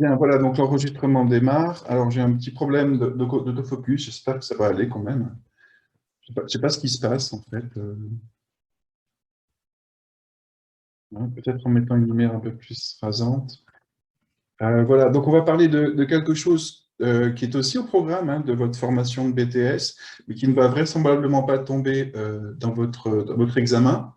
Bien, voilà, donc l'enregistrement démarre. Alors, j'ai un petit problème d'autofocus. J'espère que ça va aller quand même. Je sais pas ce qui se passe, en fait. Hein, peut-être en mettant une lumière un peu plus rasante. Voilà, donc on va parler de quelque chose qui est aussi au programme hein, de votre formation de BTS, mais qui ne va vraisemblablement pas tomber dans votre examen.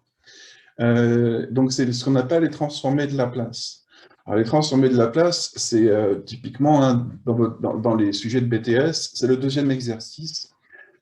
Donc, c'est ce qu'on appelle les transformés de Laplace. Alors, les transformés de Laplace, c'est typiquement, hein, dans les sujets de BTS, c'est le deuxième exercice.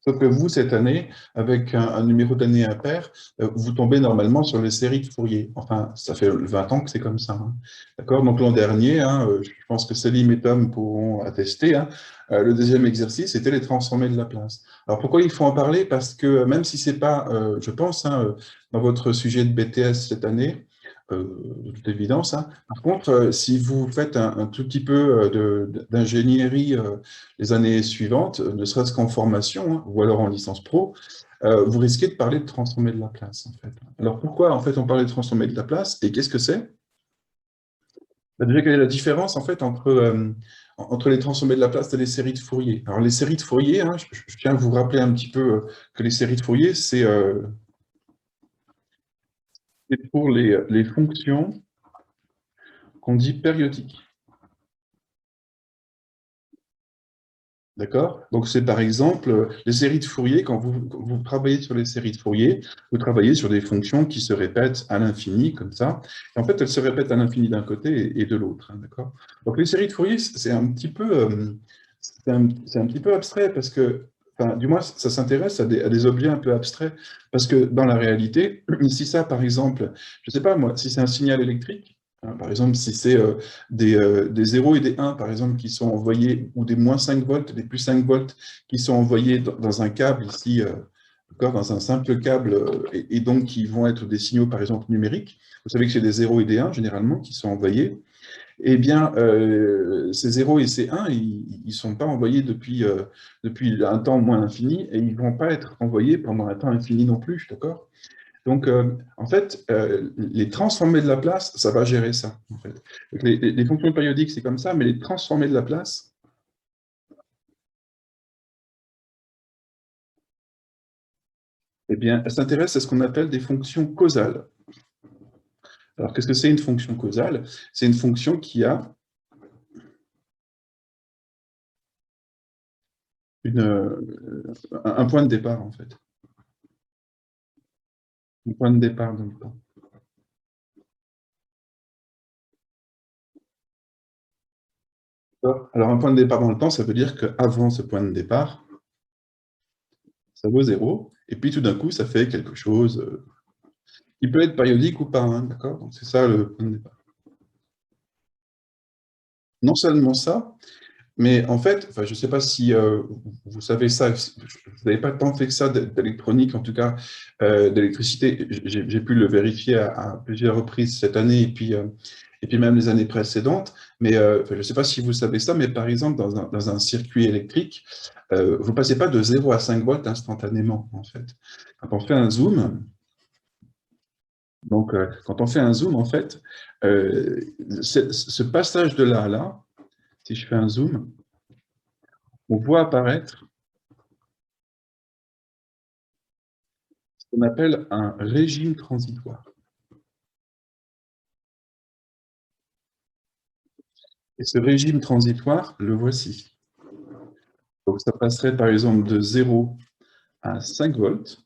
Sauf que vous, cette année, avec un numéro d'année impair, vous tombez normalement sur les séries de Fourier. Enfin, ça fait 20 ans que c'est comme ça. Hein. D'accord? Donc l'an dernier, hein, je pense que Céline et Tom pourront attester, hein, le deuxième exercice, c'était les transformés de Laplace. Alors pourquoi il faut en parler? Parce que même si c'est pas, je pense, hein, dans votre sujet de BTS cette année, de toute évidence. Hein. Par contre, si vous faites un tout petit peu d'ingénierie les années suivantes, ne serait-ce qu'en formation, hein, ou alors en licence pro, vous risquez de parler de transformer de Laplace, en fait. Alors pourquoi, en fait, on parle de transformer de Laplace, et qu'est-ce que c'est? Bah, déjà, quelle est la différence, en fait, entre les transformés de Laplace et les séries de Fourier? Alors, les séries de Fourier, hein, je tiens à vous rappeler un petit peu que les séries de Fourier, c'est pour les fonctions qu'on dit périodiques. D'accord? Donc, c'est par exemple les séries de Fourier. Quand vous travaillez sur les séries de Fourier, vous travaillez sur des fonctions qui se répètent à l'infini, comme ça. Et en fait, elles se répètent à l'infini d'un côté et de l'autre. Hein, d'accord? Donc, les séries de Fourier, c'est un petit peu, c'est un petit peu abstrait parce que, enfin, du moins, ça s'intéresse à des objets un peu abstraits. Parce que dans la réalité, si ça, par exemple, je ne sais pas moi, si c'est un signal électrique, hein, par exemple, si c'est des 0 et des 1, par exemple, qui sont envoyés, ou des moins 5 volts, des plus 5 volts, qui sont envoyés dans un câble ici, d'accord, dans un simple câble, et donc qui vont être des signaux, par exemple, numériques. Vous savez que c'est des 0 et des 1, généralement, qui sont envoyés. Eh bien, ces 0 et ces 1, ils ne sont pas envoyés depuis un temps moins infini, et ils ne vont pas être envoyés pendant un temps infini non plus, d'accord? Donc, en fait, les transformés de Laplace, ça va gérer ça. En fait. Donc, les fonctions périodiques, c'est comme ça, mais les transformés de Laplace, eh bien, elles s'intéressent à ce qu'on appelle des fonctions causales. Alors, qu'est-ce que c'est une fonction causale? C'est une fonction qui a un point de départ, en fait. Un point de départ dans le temps. Alors, un point de départ dans le temps, ça veut dire qu'avant ce point de départ, ça vaut 0, et puis tout d'un coup, ça fait quelque chose qui peut être périodique ou pas, hein, d'accord? Donc, c'est ça le point de départ. Non seulement ça, mais en fait, enfin, je ne sais pas si vous savez ça, vous n'avez pas tant fait que ça d'électronique, en tout cas d'électricité. J'ai pu le vérifier à plusieurs reprises cette année et puis même les années précédentes. Mais enfin, je ne sais pas si vous savez ça, mais par exemple, dans un circuit électrique, vous ne passez pas de 0 à 5 volts instantanément, en fait. Quand on fait un zoom, donc quand on fait un zoom, en fait, ce passage de là à là, si je fais un zoom, on voit apparaître ce qu'on appelle un régime transitoire. Et ce régime transitoire, le voici. Donc ça passerait par exemple de 0 à 5 volts,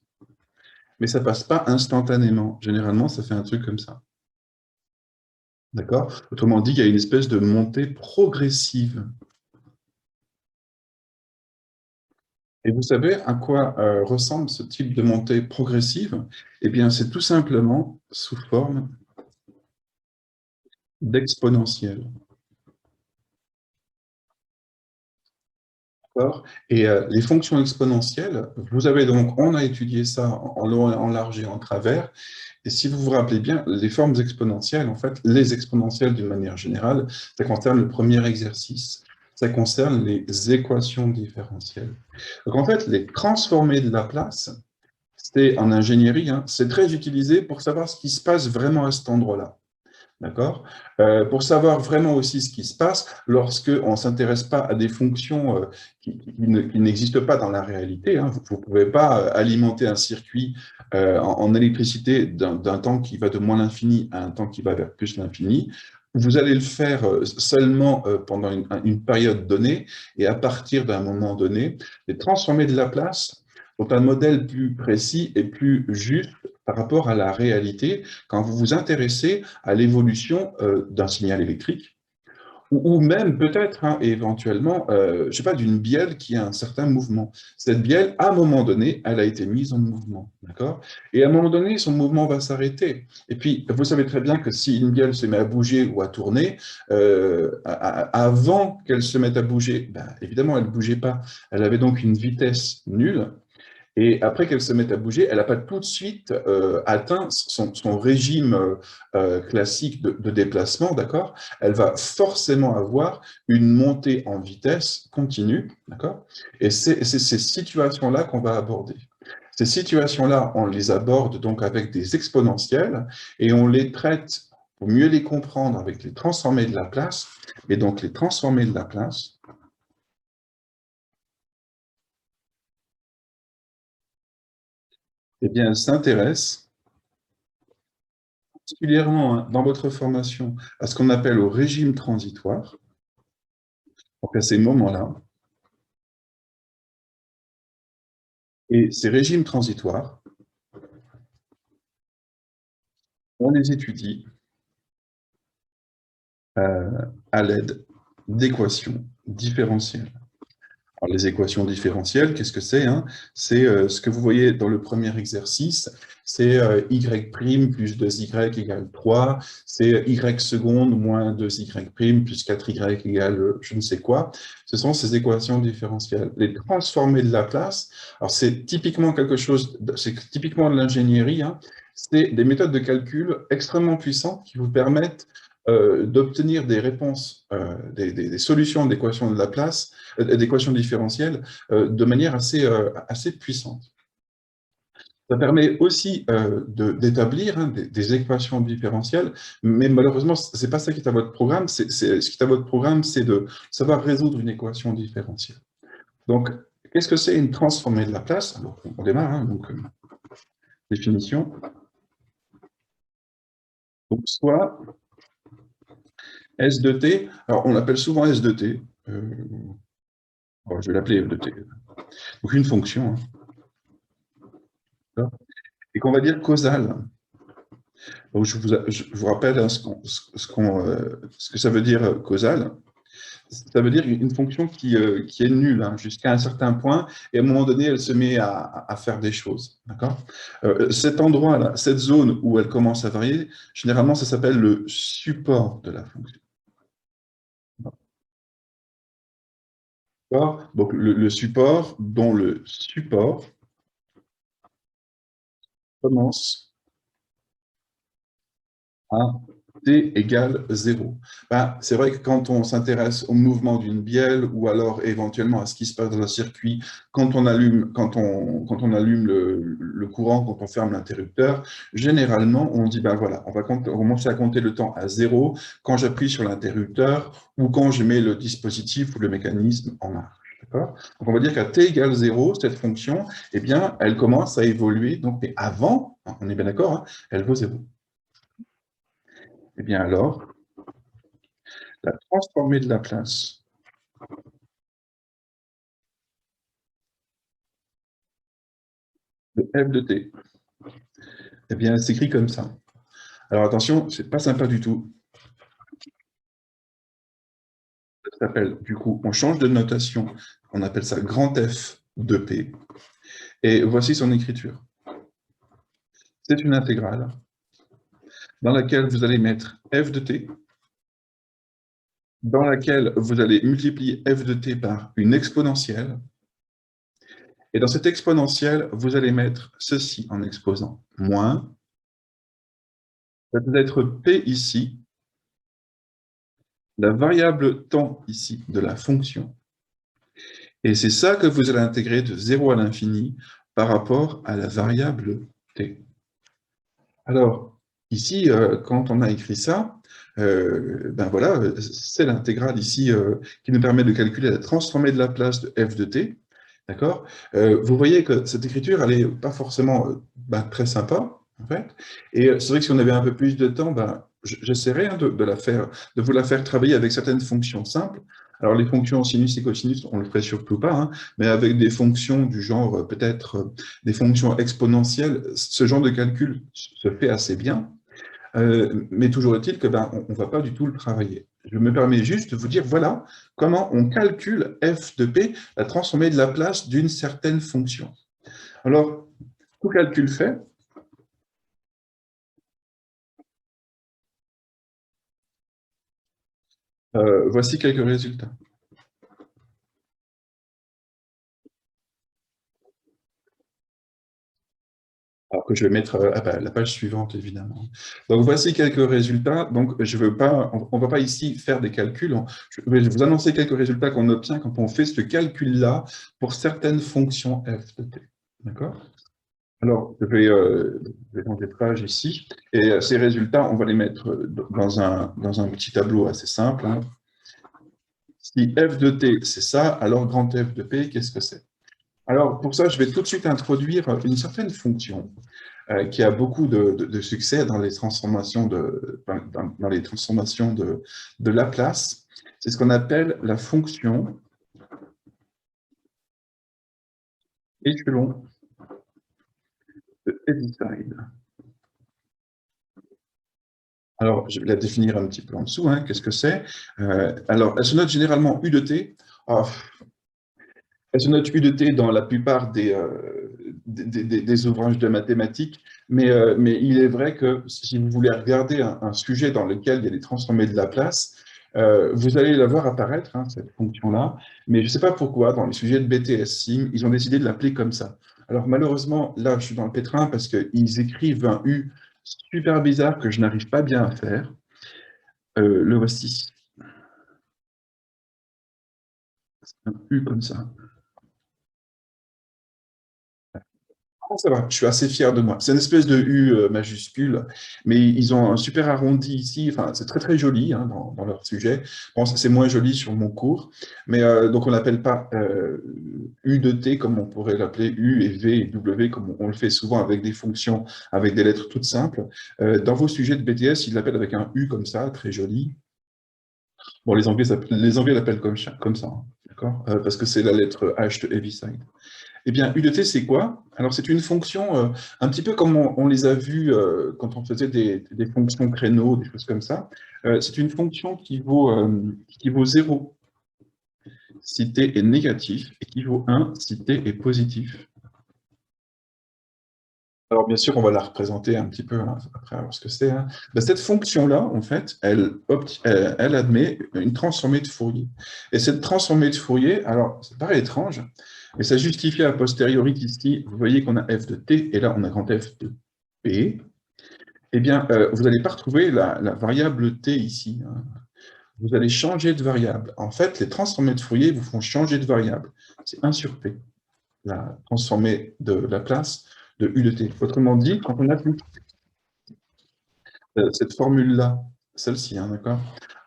mais ça ne passe pas instantanément. Généralement, ça fait un truc comme ça. D'accord? Autrement dit, il y a une espèce de montée progressive. Et vous savez à quoi ressemble ce type de montée progressive? Eh bien, c'est tout simplement sous forme d'exponentielle. Et les fonctions exponentielles, vous avez donc, on a étudié ça en long, en large et en travers, et si vous vous rappelez bien, les formes exponentielles, en fait, les exponentielles d'une manière générale, ça concerne le premier exercice, ça concerne les équations différentielles. Donc en fait, les transformés de Laplace, c'est en ingénierie, hein, c'est très utilisé pour savoir ce qui se passe vraiment à cet endroit-là. D'accord? Pour savoir vraiment aussi ce qui se passe lorsqu'on ne s'intéresse pas à des fonctions qui n'existent pas dans la réalité, hein. Vous ne pouvez pas alimenter un circuit en électricité d'un temps qui va de moins l'infini à un temps qui va vers plus l'infini. Vous allez le faire seulement pendant une période donnée, et à partir d'un moment donné, les transformés de Laplace ont un modèle plus précis et plus juste par rapport à la réalité quand vous vous intéressez à l'évolution d'un signal électrique, ou même peut-être, hein, éventuellement, je sais pas, d'une bielle qui a un certain mouvement. Cette bielle, à un moment donné, elle a été mise en mouvement, d'accord? Et à un moment donné, son mouvement va s'arrêter. Et puis, vous savez très bien que si une bielle se met à bouger ou à tourner, avant qu'elle se mette à bouger, ben, évidemment, elle ne bougeait pas. Elle avait donc une vitesse nulle. Et après qu'elle se mette à bouger, elle n'a pas tout de suite atteint son régime classique de déplacement, d'accord? Elle va forcément avoir une montée en vitesse continue, d'accord? Et c'est ces situations-là qu'on va aborder. Ces situations-là, on les aborde donc avec des exponentielles et on les traite pour mieux les comprendre avec les transformés de Laplace. Et donc les transformés de Laplace, eh bien, elles s'intéressent particulièrement, hein, dans votre formation, à ce qu'on appelle au régime transitoire. Donc à ces moments-là. Et ces régimes transitoires, on les étudie euh, à l'aide d'équations différentielles. Alors, les équations différentielles, qu'est-ce que c'est, hein? C'est ce que vous voyez dans le premier exercice, c'est y' plus 2y égale 3, c'est y seconde moins 2y plus 4y égale je ne sais quoi. Ce sont ces équations différentielles. Les transformés de Laplace, alors c'est typiquement quelque chose, c'est typiquement de l'ingénierie, hein. C'est des méthodes de calcul extrêmement puissantes qui vous permettent d'obtenir des réponses, des solutions d'équations de Laplace, d'équations différentielles, de manière assez puissante. Ça permet aussi d'établir, hein, des équations différentielles, mais malheureusement, ce n'est pas ça qui est à votre programme. Ce qui est à votre programme, c'est de savoir résoudre une équation différentielle. Donc, qu'est-ce que c'est une transformée de Laplace? Alors, on démarre, hein, donc, définition. Donc, soit S de t, alors on l'appelle souvent S de t, je vais l'appeler F de t, donc une fonction, hein, et qu'on va dire causale. Donc je vous rappelle, hein, ce que ça veut dire causal. Ça veut dire une fonction qui est nulle, hein, jusqu'à un certain point, et à un moment donné, elle se met à faire des choses. D'accord? Cet endroit-là, cette zone où elle commence à varier, généralement, ça s'appelle le support de la fonction. Donc le support, dont le support commence à t égale 0. Ben, c'est vrai que quand on s'intéresse au mouvement d'une bielle ou alors éventuellement à ce qui se passe dans un circuit, quand on allume, le courant, quand on ferme l'interrupteur, généralement on dit ben voilà, on va commencer à compter le temps à 0 quand j'appuie sur l'interrupteur ou quand je mets le dispositif ou le mécanisme en marche. Donc on va dire qu'à t égale 0, cette fonction, eh bien, elle commence à évoluer. Donc, mais avant, on est bien d'accord, hein, elle vaut 0. Eh bien alors, la transformée de Laplace de f de t, eh bien, elle s'écrit comme ça. Alors attention, c'est pas sympa du tout. Ça s'appelle, du coup, on change de notation, on appelle ça grand F de P, et voici son écriture. C'est une intégrale dans laquelle vous allez mettre f de t, dans laquelle vous allez multiplier f de t par une exponentielle, et dans cette exponentielle, vous allez mettre ceci en exposant moins, peut-être p ici, la variable temps ici de la fonction, et c'est ça que vous allez intégrer de 0 à l'infini par rapport à la variable t. Alors, ici, quand on a écrit ça, ben voilà, c'est l'intégrale ici qui nous permet de calculer la transformée de Laplace de f de t. D'accord? Vous voyez que cette écriture, elle n'est pas forcément ben, très sympa, en fait. Et c'est vrai que si on avait un peu plus de temps, ben, j'essaierai hein, de vous la faire travailler avec certaines fonctions simples. Alors, les fonctions sinus et cosinus, on ne le ferait surtout pas, hein, mais avec des fonctions du genre, peut-être des fonctions exponentielles, ce genre de calcul se fait assez bien. Mais toujours est-il que ben, on ne va pas du tout le travailler. Je me permets juste de vous dire, voilà comment on calcule f de p, la transformée de Laplace d'une certaine fonction. Alors, tout calcul fait, voici quelques résultats. Alors que je vais mettre la page suivante, évidemment. Donc, voici quelques résultats. Donc, je veux pas, on ne va pas ici faire des calculs. Je vais vous annoncer quelques résultats qu'on obtient quand on fait ce calcul-là pour certaines fonctions f de t. D'accord? Alors, je vais changer de page ici. Et ces résultats, on va les mettre dans un petit tableau assez simple, hein. Si f de t, c'est ça, alors grand F de p, qu'est-ce que c'est? Alors, pour ça, je vais tout de suite introduire une certaine fonction qui a beaucoup de succès dans les transformations dans les transformations de Laplace. C'est ce qu'on appelle la fonction échelon de Heaviside. Alors, je vais la définir un petit peu en dessous. Hein. Qu'est-ce que c'est? Alors, elle se note généralement U de t. Ah, elle se note U de t dans la plupart des ouvrages de mathématiques, mais il est vrai que si vous voulez regarder un sujet dans lequel il y a des transformées de Laplace, vous allez la voir apparaître, hein, cette fonction-là, mais je ne sais pas pourquoi, dans les sujets de BTS Sim, ils ont décidé de l'appeler comme ça. Alors malheureusement, là, je suis dans le pétrin parce qu'ils écrivent un U super bizarre que je n'arrive pas bien à faire. Le voici, un U comme ça. Ah, ça va, je suis assez fier de moi. C'est une espèce de U majuscule, mais ils ont un super arrondi ici. Enfin, c'est très très joli hein, dans leur sujet. Bon, c'est moins joli sur mon cours, mais donc on l'appelle pas U de t comme on pourrait l'appeler U et V et W comme on le fait souvent avec des fonctions avec des lettres toutes simples. Dans vos sujets de BTS, ils l'appellent avec un U comme ça, très joli. Bon, les Anglais l'appellent comme ça, hein, d'accord? Parce que c'est la lettre H de Heaviside. Eh bien, U de t, c'est quoi? Alors, c'est une fonction un petit peu comme on les a vues quand on faisait des fonctions créneaux, des choses comme ça. C'est une fonction qui vaut 0 si t est négatif et qui vaut 1 si t est positif. Alors, bien sûr, on va la représenter un petit peu hein, après voir ce que c'est. Hein. Ben, cette fonction-là, en fait, elle admet une transformée de Fourier. Et cette transformée de Fourier, alors, ça paraît étrange, mais ça justifie a posteriori qu'ici, vous voyez qu'on a f de t, et là, on a grand F de p. Eh bien, vous n'allez pas retrouver la variable t ici. Hein. Vous allez changer de variable. En fait, les transformées de Fourier vous font changer de variable. C'est 1 sur p, la transformée de Laplace de U de t. Autrement dit, quand on applique cette formule-là, celle-ci, hein, d'accord,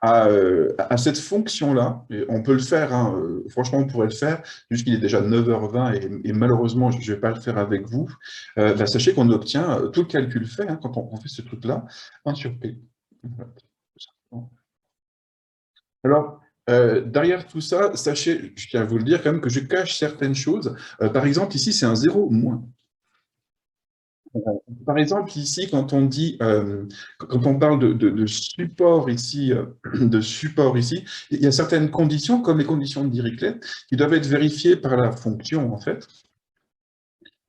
à cette fonction-là, on peut le faire, hein, franchement, on pourrait le faire, juste qu'il est déjà 9h20 et malheureusement, je ne vais pas le faire avec vous. Bah, sachez qu'on obtient tout le calcul fait hein, quand on fait ce truc-là, 1 sur P. Alors, derrière tout ça, sachez, je tiens à vous le dire quand même, que je cache certaines choses. Par exemple, ici, c'est un 0 moins. Par exemple, ici, quand on dit, quand on parle de support ici, de support ici, il y a certaines conditions, comme les conditions de Dirichlet, qui doivent être vérifiées par la fonction, en fait.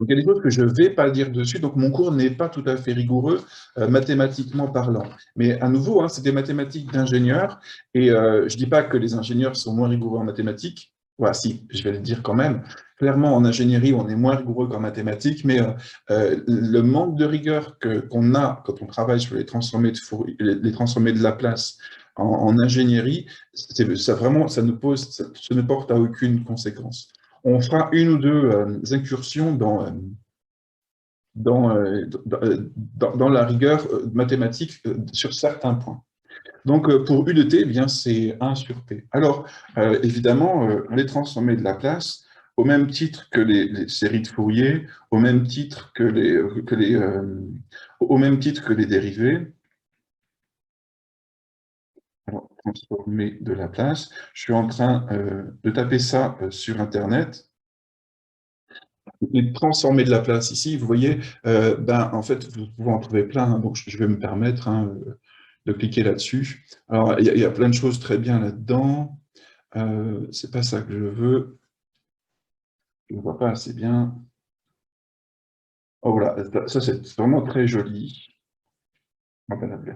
Donc, il y a des choses que je ne vais pas dire dessus, donc mon cours n'est pas tout à fait rigoureux, mathématiquement parlant. Mais à nouveau, hein, c'est des mathématiques d'ingénieurs, et je ne dis pas que les ingénieurs sont moins rigoureux en mathématiques. Voilà, si, je vais le dire quand même. Clairement, en ingénierie, on est moins rigoureux qu'en mathématiques, mais le manque de rigueur qu'on a quand on travaille sur les transformés de Fourier, les transformés de Laplace en ingénierie, ça vraiment, ça ne porte à aucune conséquence. On fera une ou deux incursions dans la rigueur mathématique sur certains points. Donc, pour U de t, eh bien, c'est 1 sur p. Alors, évidemment, on les transformer de Laplace au même titre que les séries de Fourier, au même titre au même titre que les dérivés. Alors, transformer de Laplace. Je suis en train de taper ça sur Internet. Et transformer de Laplace ici, vous voyez, en fait, vous pouvez en trouver plein, hein, donc je vais me permettre de cliquer là-dessus. Alors, il y a plein de choses très bien là-dedans. C'est pas ça que je veux. Je ne vois pas assez bien. Oh voilà, ça c'est vraiment très joli. On va l'appeler.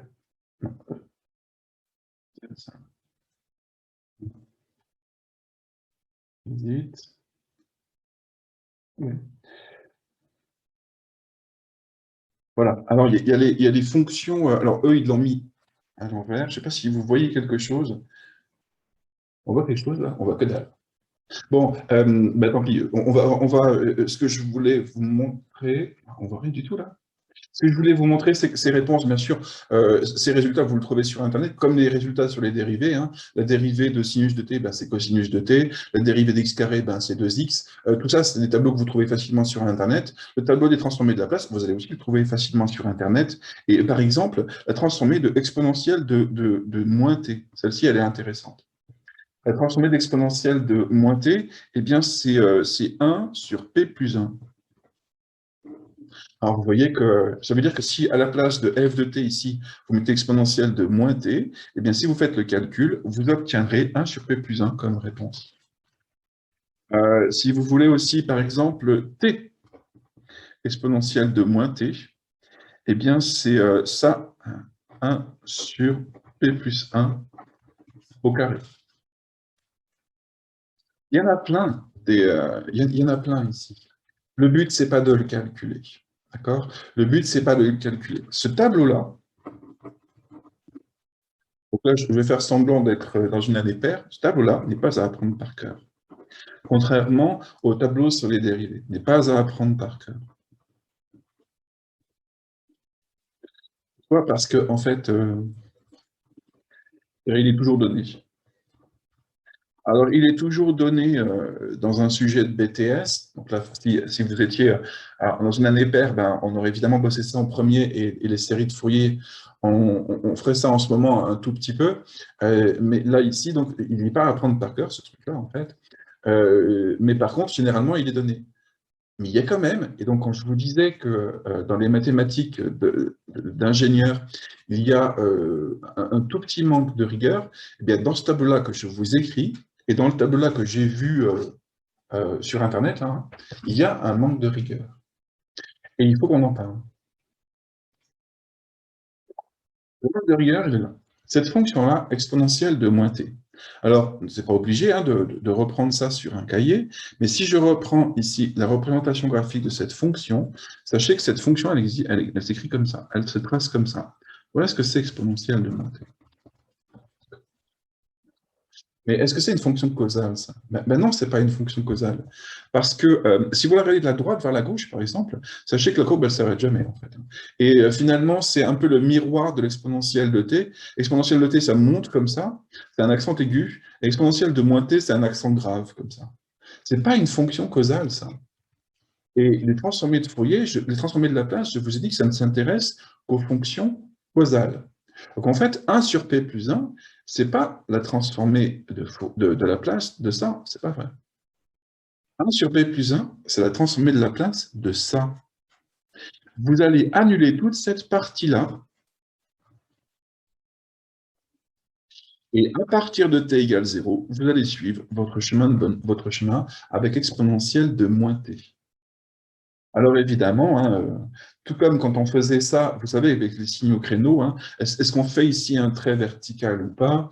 Non, c'est ça. Visite. Oui. Voilà. Alors il y a les fonctions. Alors eux, ils l'ont mis à l'envers. Je ne sais pas si vous voyez quelque chose. On voit quelque chose là? On voit que dalle. Bon, tant pis. Ce que je voulais vous montrer. On voit rien du tout là. Ce que je voulais vous montrer, c'est que ces réponses, bien sûr, ces résultats, vous le trouvez sur Internet, comme les résultats sur les dérivés, hein. La dérivée de sinus de t, c'est cosinus de t. La dérivée d'x carré, c'est 2x. Tout ça, c'est des tableaux que vous trouvez facilement sur Internet. Le tableau des transformés de Laplace, vous allez aussi le trouver facilement sur Internet. Et par exemple, la transformée de exponentielle de moins t. Celle-ci, elle est intéressante. La transformée d'exponentielle de moins t, eh bien, c'est 1 sur p plus 1. Alors, vous voyez que ça veut dire que si à la place de f de t ici, vous mettez exponentielle de moins t, eh bien, si vous faites le calcul, vous obtiendrez 1 sur p plus 1 comme réponse. Si vous voulez aussi, par exemple, t exponentielle de moins t, eh bien, c'est ça, 1 sur p plus 1 au carré. Il y en a plein, il y en a plein ici. Le but, c'est pas de le calculer. D'accord? Le but, c'est pas de le calculer. Ce tableau-là, donc là, je vais faire semblant d'être dans une année paire. Ce tableau-là n'est pas à apprendre par cœur. Contrairement au tableau sur les dérivés, n'est pas à apprendre par cœur. Pourquoi? Parce que, en fait, il est toujours donné. Alors, il est toujours donné dans un sujet de BTS. Donc là, si vous étiez dans une année paire, on aurait évidemment bossé ça en premier et les séries de Fourier, on ferait ça en ce moment un tout petit peu. Mais là, ici, donc, il n'est pas à apprendre par cœur, ce truc-là, en fait. Mais par contre, généralement, il est donné. Mais il y a quand même, et donc quand je vous disais que dans les mathématiques d'ingénieur, il y a un tout petit manque de rigueur, eh bien, dans ce tableau-là que je vous écris, et dans le tableau-là que j'ai vu sur Internet, là, hein, il y a un manque de rigueur. Et il faut qu'on en parle. Le manque de rigueur, il est là. Cette fonction-là, exponentielle de moins t. Alors, ce n'est pas obligé de reprendre ça sur un cahier, mais si je reprends ici la représentation graphique de cette fonction, sachez que cette fonction, elle s'écrit comme ça, elle se trace comme ça. Voilà ce que c'est exponentielle de moins t. Mais est-ce que c'est une fonction causale, ça? Non, ce n'est pas une fonction causale. Parce que si vous la regardez de la droite vers la gauche, par exemple, sachez que la courbe, elle ne s'arrête jamais, en fait. Et finalement, c'est un peu le miroir de l'exponentielle de t. Exponentielle de t, ça monte comme ça, c'est un accent aigu. Et exponentielle de moins t, c'est un accent grave, comme ça. Ce n'est pas une fonction causale, ça. Et les transformés de Fourier, les transformés de Laplace, je vous ai dit que ça ne s'intéresse qu'aux fonctions causales. Donc en fait, 1 sur p plus 1, ce n'est pas la transformée de Laplace de ça, c'est pas vrai. 1 sur p plus 1, c'est la transformée de Laplace de ça. Vous allez annuler toute cette partie-là, et à partir de t égale 0, vous allez suivre votre chemin avec exponentielle de moins t. Alors évidemment, hein, tout comme quand on faisait ça, vous savez, avec les signaux créneaux, hein, est-ce qu'on fait ici un trait vertical ou pas?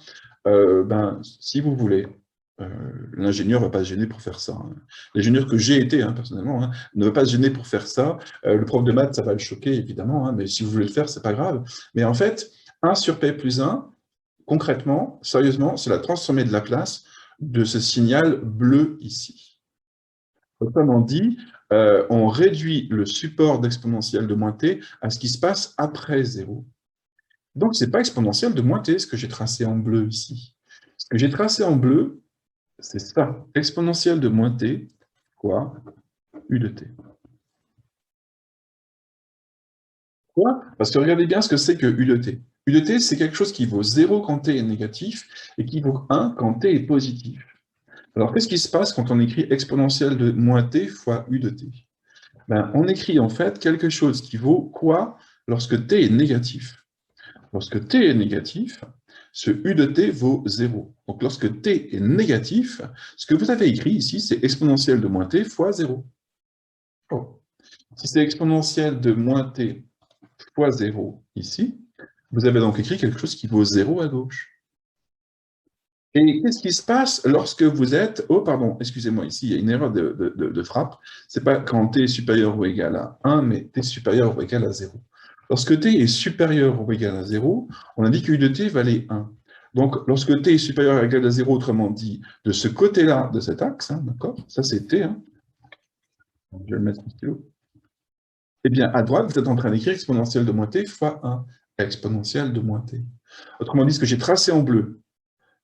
Si vous voulez. Euh, L'ingénieur ne va pas se gêner pour faire ça, hein. L'ingénieur que j'ai été, hein, personnellement, hein, ne va pas se gêner pour faire ça. Le prof de maths, ça va le choquer, évidemment, hein, mais si vous voulez le faire, c'est pas grave. Mais en fait, 1 sur p plus 1, concrètement, sérieusement, c'est la transformée de Laplace de ce signal bleu ici. Autrement dit, on réduit le support d'exponentielle de moins t à ce qui se passe après 0. Donc, ce n'est pas exponentielle de moins t, ce que j'ai tracé en bleu ici. Ce que j'ai tracé en bleu, c'est ça, exponentielle de moins t fois u de t. Pourquoi? Parce que regardez bien ce que c'est que u de t. U de t, c'est quelque chose qui vaut 0 quand t est négatif et qui vaut 1 quand t est positif. Alors, qu'est-ce qui se passe quand on écrit exponentielle de moins t fois u de t? Ben, on écrit en fait quelque chose qui vaut quoi lorsque t est négatif? Lorsque t est négatif, ce u de t vaut 0. Donc, lorsque t est négatif, ce que vous avez écrit ici, c'est exponentielle de moins t fois 0. Oh. Si c'est exponentielle de moins t fois 0 ici, vous avez donc écrit quelque chose qui vaut 0 à gauche. Et qu'est-ce qui se passe lorsque vous êtes... Oh, pardon, excusez-moi, ici, il y a une erreur de frappe. Ce n'est pas quand t est supérieur ou égal à 1, mais t est supérieur ou égal à 0. Lorsque t est supérieur ou égal à 0, on a dit que u de t valait 1. Donc, lorsque t est supérieur ou égal à 0, autrement dit, de ce côté-là de cet axe, hein, d'accord, ça c'est t, hein. Je vais le mettre en stylo. Eh bien, à droite, vous êtes en train d'écrire exponentielle de moins t fois 1, exponentielle de moins t. Autrement dit, ce que j'ai tracé en bleu,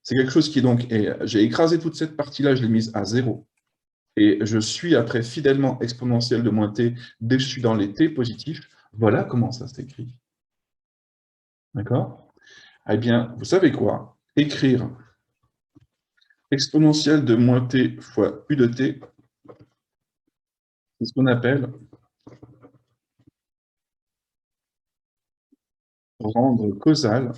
c'est quelque chose qui est donc, j'ai écrasé toute cette partie-là, je l'ai mise à 0. Et je suis après fidèlement exponentielle de moins t dès que je suis dans les t positifs. Voilà comment ça s'écrit. D'accord? Eh bien, vous savez quoi? Écrire exponentielle de moins t fois u de t, c'est ce qu'on appelle rendre causale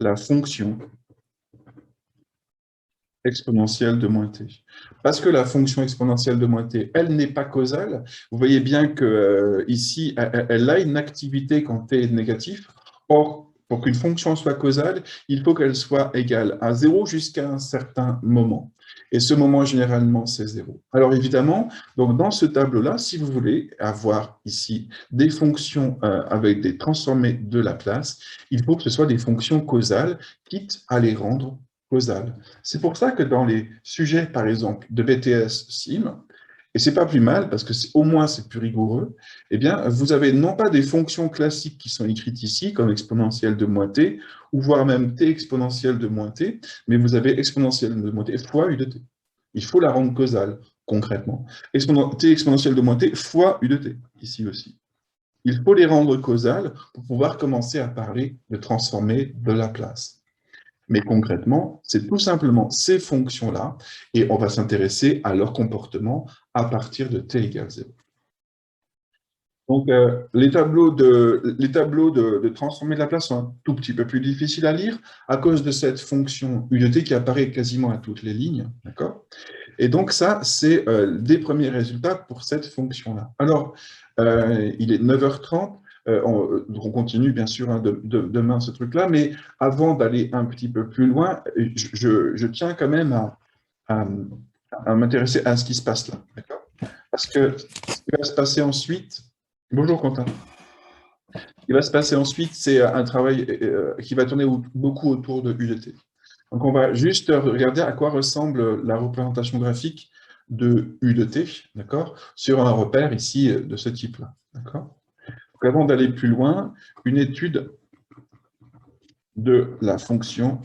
la fonction exponentielle de moins t. Parce que la fonction exponentielle de moins t, elle n'est pas causale. Vous voyez bien que ici, elle a une activité quand t est négatif. Or, pour qu'une fonction soit causale, il faut qu'elle soit égale à 0 jusqu'à un certain moment. Et ce moment, généralement, c'est 0. Alors évidemment, donc dans ce tableau-là, si vous voulez avoir ici des fonctions avec des transformées de Laplace, il faut que ce soit des fonctions causales, quitte à les rendre causales. C'est pour ça que dans les sujets, par exemple, de BTS SIM, et c'est pas plus mal, parce que au moins c'est plus rigoureux, eh bien, vous avez non pas des fonctions classiques qui sont écrites ici, comme exponentielle de moins t, ou voire même t exponentielle de moins t, mais vous avez exponentielle de moins t fois u de t. Il faut la rendre causale, concrètement. T exponentielle de moins t fois u de t, ici aussi. Il faut les rendre causales pour pouvoir commencer à parler de transformer de Laplace. Mais concrètement, c'est tout simplement ces fonctions-là, et on va s'intéresser à leur comportement à partir de t égale 0. Donc, les tableaux de transformer de Laplace sont un tout petit peu plus difficiles à lire à cause de cette fonction u de t qui apparaît quasiment à toutes les lignes, d'accord? Et donc, ça, c'est des premiers résultats pour cette fonction-là. Alors, il est 9h30. On continue bien sûr hein, demain ce truc-là, mais avant d'aller un petit peu plus loin, je tiens quand même à m'intéresser à ce qui se passe là, d'accord? Parce que ce qui va se passer ensuite, bonjour Quentin, ce qui va se passer ensuite, c'est un travail qui va tourner beaucoup autour de U de T. Donc on va juste regarder à quoi ressemble la représentation graphique de U de T, d'accord, sur un repère ici de ce type-là, d'accord? Avant d'aller plus loin, une étude de la fonction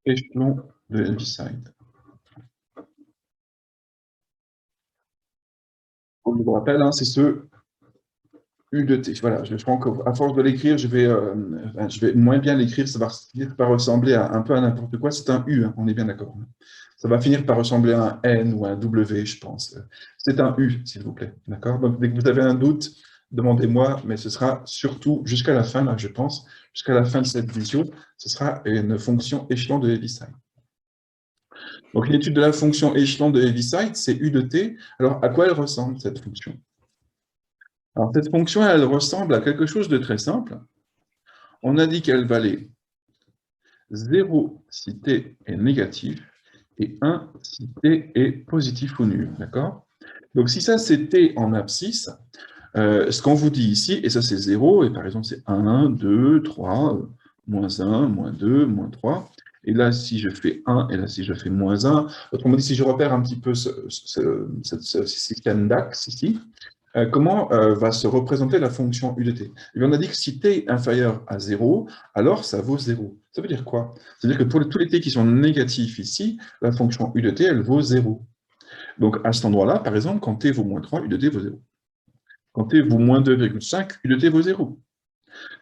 échelon de Heaviside. Je vous rappelle, hein, c'est ce U de T. Voilà, je crois qu'à force de l'écrire, je vais moins bien l'écrire, ça va finir par ressembler un peu à n'importe quoi. C'est un U, hein, on est bien d'accord. Ça va finir par ressembler à un N ou à un W, je pense. C'est un U, s'il vous plaît. D'accord? Donc, dès que vous avez un doute, demandez-moi, mais ce sera surtout jusqu'à la fin, là, je pense, jusqu'à la fin de cette visio, ce sera une fonction échelon de Heaviside. Donc, l'étude de la fonction échelon de Heaviside, c'est U de T. Alors, à quoi elle ressemble, cette fonction? Alors, cette fonction, elle ressemble à quelque chose de très simple. On a dit qu'elle valait 0 si t est négatif et 1 si t est positif ou nul. D'accord? Donc, si ça, c'est t en abscisse, ce qu'on vous dit ici, et ça, c'est 0, et par exemple, c'est 1, 2, 3, moins 1, moins 2, moins 3. Et là, si je fais 1, et là, si je fais moins 1, autrement dit, si je repère un petit peu ce système d'axe ici, comment va se représenter la fonction u de t? Eh bien, on a dit que si t est inférieur à 0, alors ça vaut 0. Ça veut dire quoi? C'est-à-dire que pour tous les t qui sont négatifs ici, la fonction u de t, elle vaut 0. Donc, à cet endroit-là, par exemple, quand t vaut moins 3, u de t vaut 0. Quand t vaut moins 2,5, u de t vaut 0.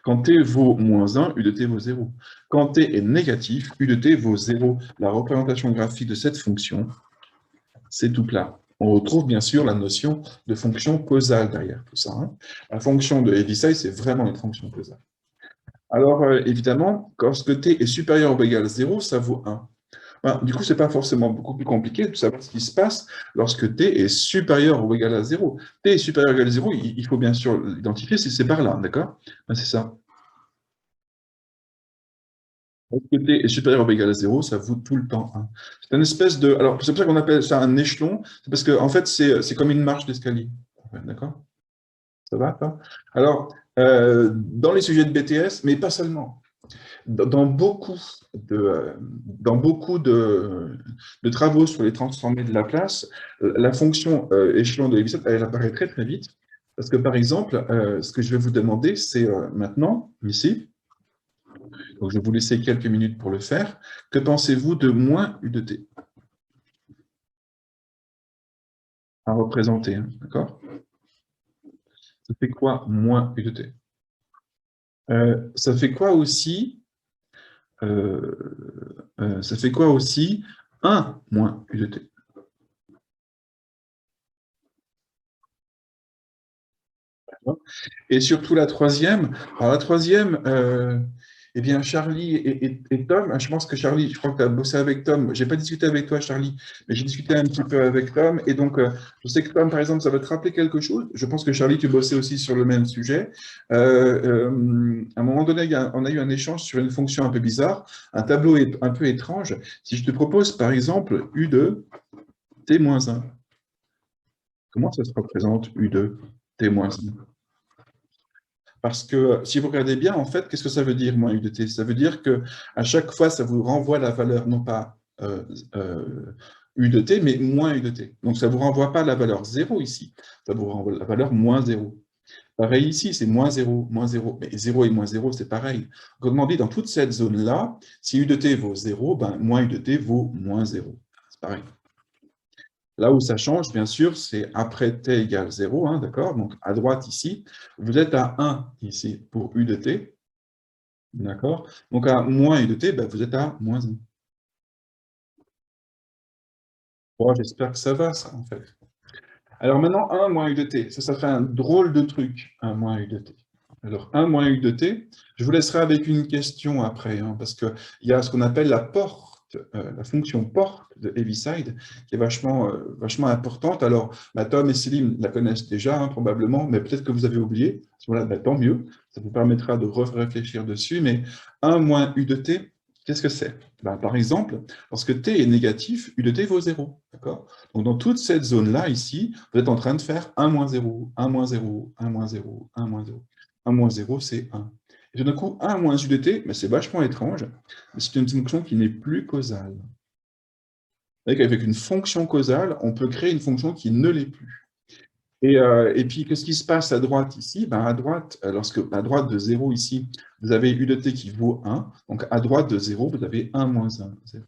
Quand t vaut moins 1, u de t vaut 0. Quand t est négatif, u de t vaut 0. La représentation graphique de cette fonction, c'est tout plat. On retrouve bien sûr la notion de fonction causale derrière tout ça. Hein. La fonction de Heaviside, c'est vraiment une fonction causale. Alors, évidemment, lorsque t est supérieur ou égal à 0, ça vaut 1. Ben, du coup, ce n'est pas forcément beaucoup plus compliqué de savoir ce qui se passe lorsque t est supérieur ou égal à 0. T est supérieur ou égal à 0, il faut bien sûr l'identifier, c'est par là, d'accord? Ben, c'est ça. Lorsque t est supérieur ou égal à 0, ça vaut tout le temps 1. C'est une espèce de... Alors, c'est pour ça qu'on appelle ça un échelon, c'est parce qu'en fait, c'est comme une marche d'escalier. Ouais, d'accord? Ça va, ça? Alors, dans les sujets de BTS, mais pas seulement, dans beaucoup de travaux sur les transformés de Laplace, la fonction échelon de Leibniz, elle apparaît très très vite, parce que par exemple, ce que je vais vous demander, c'est maintenant, ici, donc je vais vous laisser quelques minutes pour le faire, que pensez-vous de moins u de t à représenter, hein, d'accord? Ça fait quoi moins u de t? Ça fait quoi aussi ça fait quoi aussi 1 moins u de t? Et surtout la troisième. Alors la troisième, eh bien Charlie et Tom, je pense que Charlie, je crois que tu as bossé avec Tom. Je n'ai pas discuté avec toi, Charlie, mais j'ai discuté un petit peu avec Tom. Et donc, je sais que Tom, par exemple, ça va te rappeler quelque chose. Je pense que Charlie, tu bossais aussi sur le même sujet. À un moment donné, on a eu un échange sur une fonction un peu bizarre, un tableau un peu étrange. Si je te propose, par exemple, u de t-1, comment ça se représente u de t-1? Parce que si vous regardez bien, en fait, qu'est-ce que ça veut dire, moins u de t? Ça veut dire que à chaque fois, ça vous renvoie la valeur, non pas u de t, mais moins u de t. Donc, ça ne vous renvoie pas la valeur 0 ici, ça vous renvoie la valeur moins 0. Pareil ici, c'est moins 0, moins 0. Mais 0 et moins 0, c'est pareil. Autrement dit, dans toute cette zone-là, si u de t vaut 0, ben, moins u de t vaut moins 0. C'est pareil. Là où ça change, bien sûr, c'est après t égale 0, hein, d'accord? Donc, à droite, ici, vous êtes à 1, ici, pour u de t, d'accord? Donc, à moins u de t, ben, vous êtes à moins 1. Bon, j'espère que ça va, ça, en fait. Alors, maintenant, 1 moins u de t. Ça fait un drôle de truc, 1 moins u de t. Alors, 1 moins u de t, je vous laisserai avec une question après, hein, parce qu'il y a ce qu'on appelle la fonction porte de Heaviside, qui est vachement importante. Alors, Tom et Céline la connaissent déjà, hein, probablement, mais peut-être que vous avez oublié. À ce moment-là, tant mieux, ça vous permettra de réfléchir dessus. Mais 1 moins u de t, qu'est-ce que c'est? Ben, par exemple, lorsque t est négatif, u de t vaut 0. D'accord? Donc, dans toute cette zone-là, ici, vous êtes en train de faire 1 moins 0, 1 moins 0, 1 moins 0, 1 moins 0. 1 moins 0, c'est 1. Et tout d'un coup, 1 moins u de t, mais c'est vachement étrange, c'est une fonction qui n'est plus causale. Avec une fonction causale, on peut créer une fonction qui ne l'est plus. Et puis, qu'est-ce qui se passe à droite ici? Ben, à droite, lorsque à droite de 0 ici, vous avez u de t qui vaut 1. Donc, à droite de 0, vous avez 1 moins 1. 0.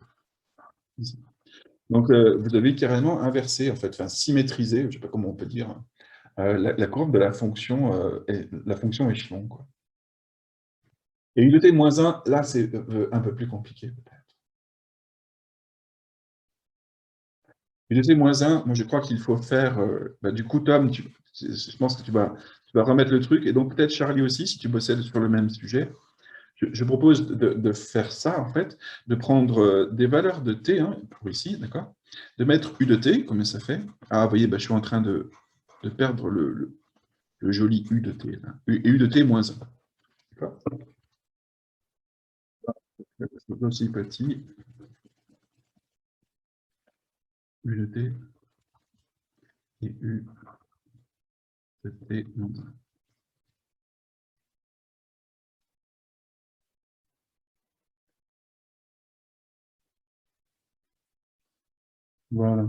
Donc, vous avez carrément inversé, en fait, enfin, symétrisé, je ne sais pas comment on peut dire, la courbe de la fonction échelon, quoi. Et u de t moins 1, là, c'est un peu plus compliqué, peut-être. U de t moins 1, moi, je crois qu'il faut faire... du coup, Tom, je pense que tu vas remettre le truc, et donc peut-être Charlie aussi, si tu bossais sur le même sujet. Je propose de faire ça, en fait, de prendre des valeurs de t, hein, pour ici, d'accord? De mettre u de t, combien ça fait? Ah, vous voyez, je suis en train de perdre le joli u de t, là. U de t moins 1. D'accord? C'est aussi petit, u de t et u de t moins 1. Voilà.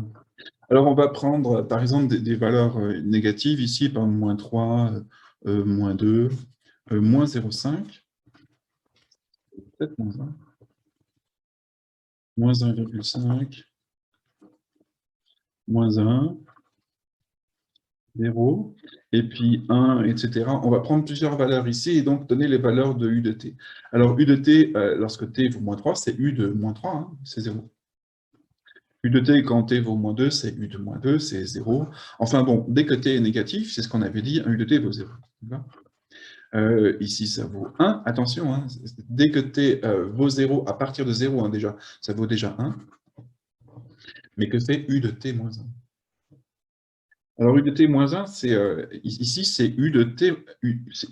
Alors, on va prendre, par exemple, des valeurs négatives ici, par exemple, moins 3, moins 2, moins 0,5, peut-être moins 1, moins 1,5, moins 1, 0, et puis 1, etc. On va prendre plusieurs valeurs ici et donc donner les valeurs de U de t. Alors, U de t, lorsque t vaut moins 3, c'est U de moins 3, hein, c'est 0. U de t, quand t vaut moins 2, c'est U de moins 2, c'est 0. Enfin bon, dès que t est négatif, c'est ce qu'on avait dit, un U de t vaut 0. Ici, ça vaut 1. Attention, hein, dès que t vaut 0, à partir de 0, hein, déjà, ça vaut déjà 1. Mais que fait U de t moins 1? Alors, U de t moins 1, ici, c'est U de t,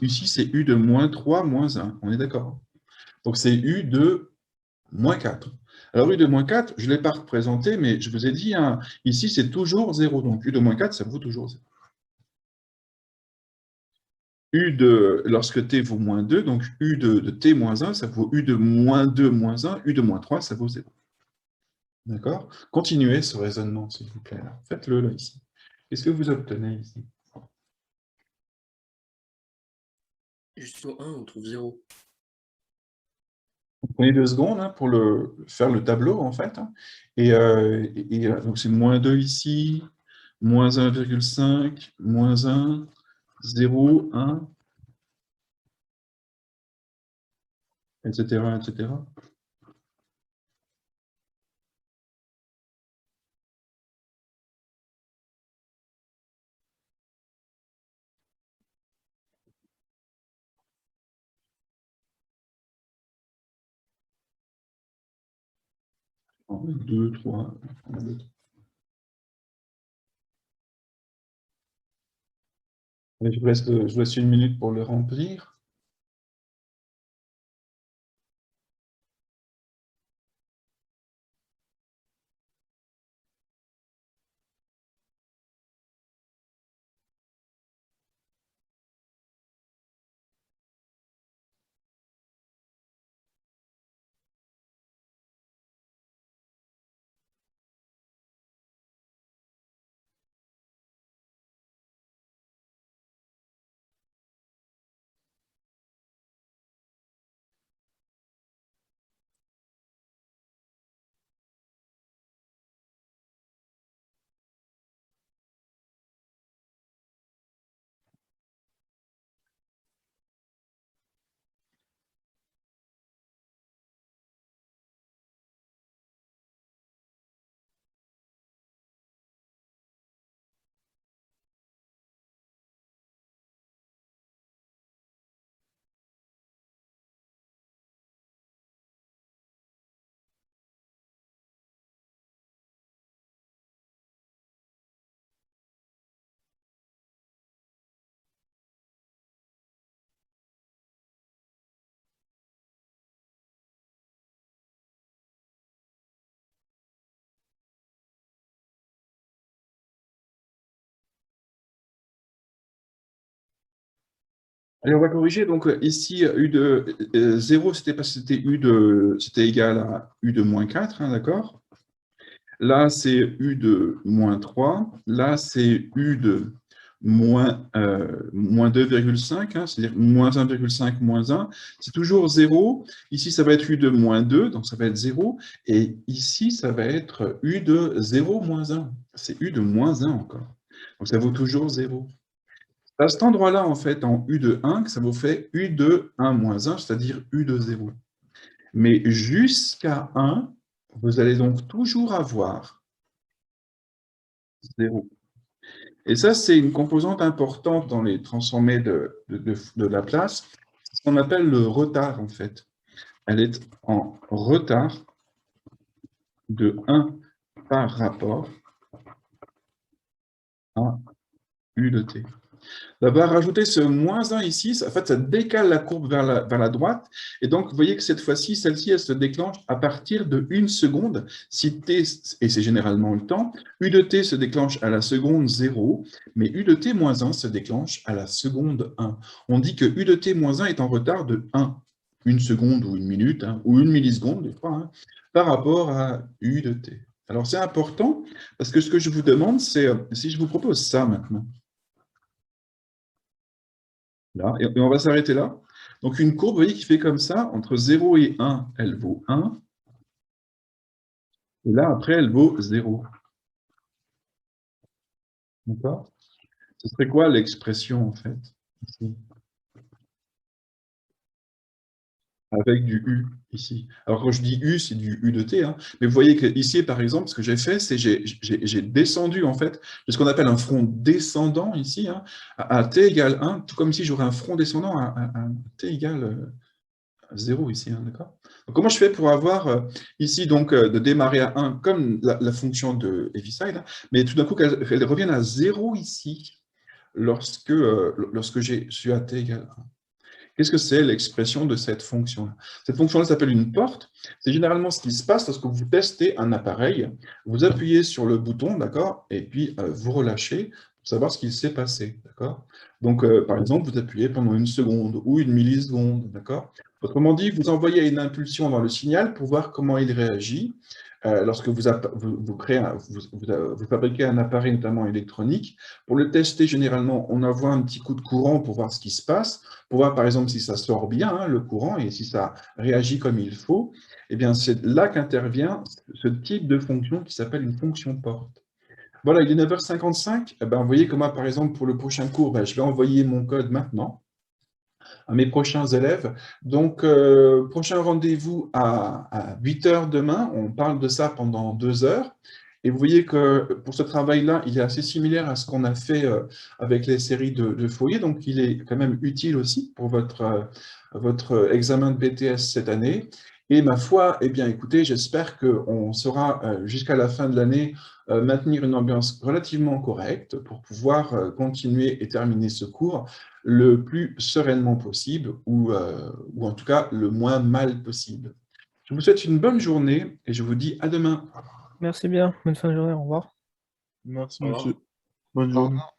ici, c'est U de moins 3 moins 1. On est d'accord? Donc, c'est U de moins 4. Alors, U de moins 4, je ne l'ai pas représenté, mais je vous ai dit, hein, ici, c'est toujours 0. Donc, U de moins 4, ça vaut toujours 0. U de, lorsque t vaut moins 2, donc U de t moins 1, ça vaut U de moins 2 moins 1, U de moins 3, ça vaut 0. D'accord? Continuez ce raisonnement, s'il vous plaît. Faites-le, là, ici. Qu'est-ce que vous obtenez ici? Jusqu'au 1, on trouve 0. Vous prenez 2 secondes hein, pour faire le tableau, en fait. Hein. Donc, c'est moins 2 ici, moins 1,5, moins 1, 0, 1, etc., etc. En 2, 3, je vous laisse 1 minute pour le remplir. Allez, on va corriger. Donc, ici, U de 0, c'était parce que c'était égal à U de moins 4, hein, d'accord? Là, c'est U de moins 3. Là, c'est U de moins 2,5, hein, c'est-à-dire moins 1,5 moins 1. C'est toujours 0. Ici, ça va être U de moins 2, donc ça va être 0. Et ici, ça va être U de 0 moins 1. C'est U de moins 1 encore. Donc, ça vaut toujours 0. À cet endroit-là, en fait, en U de 1, ça vous fait U de 1 moins 1, c'est-à-dire U de 0. Mais jusqu'à 1, vous allez donc toujours avoir 0. Et ça, c'est une composante importante dans les transformés de Laplace. C'est ce qu'on appelle le retard, en fait. Elle est en retard de 1 par rapport à U de t. D'abord, rajouter ce moins 1 ici, en fait, ça décale la courbe vers la droite. Et donc, vous voyez que cette fois-ci, celle-ci, elle se déclenche à partir de 1 seconde. Si t, et c'est généralement le temps, U de t se déclenche à la seconde 0, mais U de t moins 1 se déclenche à la seconde 1. On dit que U de t moins 1 est en retard de 1, 1 seconde ou 1 minute, hein, ou 1 milliseconde, des fois, hein, par rapport à U de t. Alors, c'est important parce que ce que je vous demande, c'est si je vous propose ça maintenant. Là, et on va s'arrêter là. Donc, une courbe, vous voyez, qui fait comme ça, entre 0 et 1, elle vaut 1. Et là, après, elle vaut 0. D'accord? Ce serait quoi l'expression, en fait, ici? Avec du U, ici. Alors, quand je dis U, c'est du U de T. Hein. Mais vous voyez que ici, par exemple, ce que j'ai fait, c'est j'ai descendu, en fait, de ce qu'on appelle un front descendant, ici, hein, à T égale 1, tout comme si j'aurais un front descendant à T égale 0 ici, hein, d'accord? Donc, comment je fais pour avoir ici, donc, de démarrer à 1, comme la fonction de Heaviside, hein, mais tout d'un coup, qu'elle revienne à 0 ici, lorsque je suis à T égale 1. Qu'est-ce que c'est l'expression de cette fonction-là? Cette fonction-là s'appelle une porte. C'est généralement ce qui se passe lorsque vous testez un appareil. Vous appuyez sur le bouton, d'accord? Et puis, vous relâchez pour savoir ce qu'il s'est passé, d'accord? Donc, par exemple, vous appuyez pendant 1 seconde ou 1 milliseconde, d'accord? Autrement dit, vous envoyez une impulsion dans le signal pour voir comment il réagit. Lorsque vous fabriquez un appareil, notamment électronique, pour le tester, généralement, on envoie un petit coup de courant pour voir ce qui se passe, pour voir, par exemple, si ça sort bien, hein, le courant, et si ça réagit comme il faut. Eh bien, c'est là qu'intervient ce type de fonction qui s'appelle une fonction porte. Voilà, il est 9h55. Eh ben, vous voyez comment, par exemple, pour le prochain cours, ben, je vais envoyer mon code maintenant à mes prochains élèves. Donc, prochain rendez-vous à 8h demain. On parle de ça pendant 2 heures. Et vous voyez que pour ce travail-là, il est assez similaire à ce qu'on a fait avec les séries de Fourier. Donc, il est quand même utile aussi pour votre examen de BTS cette année. Et ma foi, eh bien, écoutez, j'espère qu'on saura jusqu'à la fin de l'année maintenir une ambiance relativement correcte pour pouvoir continuer et terminer ce cours le plus sereinement possible ou en tout cas le moins mal possible. Je vous souhaite une bonne journée et je vous dis à demain. Merci bien. Bonne fin de journée. Au revoir. Merci, Au revoir. monsieur. Bonne Au journée. revoir.